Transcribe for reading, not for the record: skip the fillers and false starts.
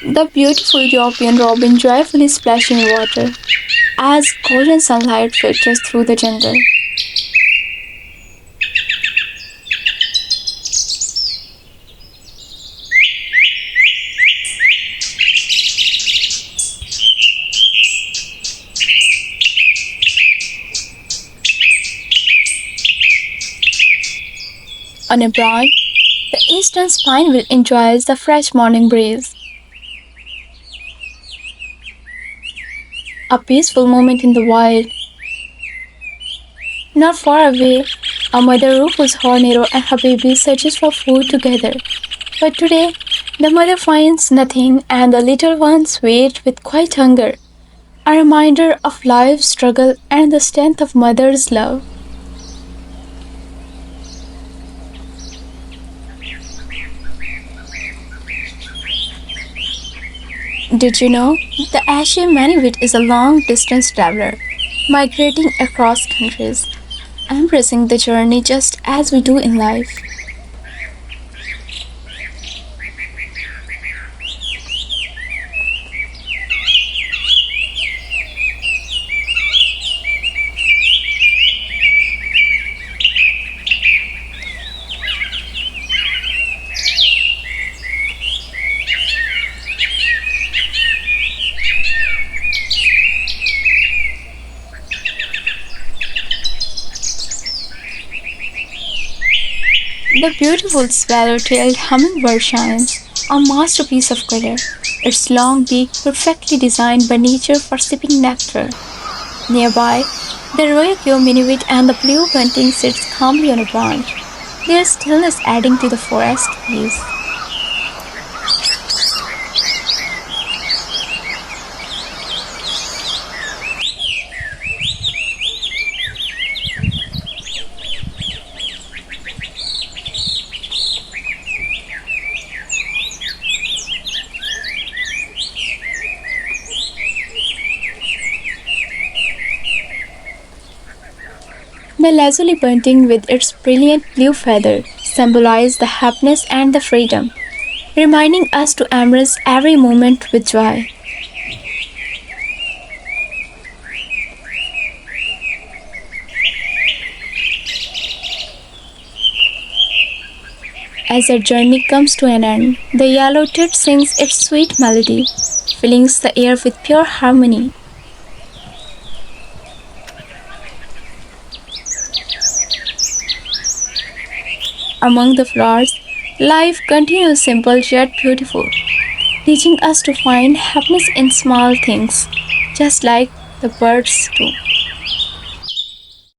The beautiful European robin joyfully splashing in water as golden sunlight filters through the jungle. On a branch, the eastern spinebill enjoys the fresh morning breeze. A peaceful moment in the wild. Not far away, a mother Rufous Hornero and her baby searches for food together. But today, the mother finds nothing and the little ones wait with quiet hunger, a reminder of life's struggle and the strength of mother's love. Did you know the Asian manivit is a long-distance traveler, migrating across countries, embracing the journey just as we do in life? The beautiful swallow-tailed hummingbird shines, a masterpiece of color, its long beak perfectly designed by nature for sipping nectar. Nearby, the royal minivet and the blue bunting sits calmly on a branch, their stillness adding to the forest peace. The Lazuli Bunting with its brilliant blue feather symbolizes the happiness and the freedom, reminding us to embrace every moment with joy. As our journey comes to an end, the Yellow-Tit sings its sweet melody, filling the air with pure harmony. Among the flowers, life continues simple yet beautiful, teaching us to find happiness in small things, just like the birds do.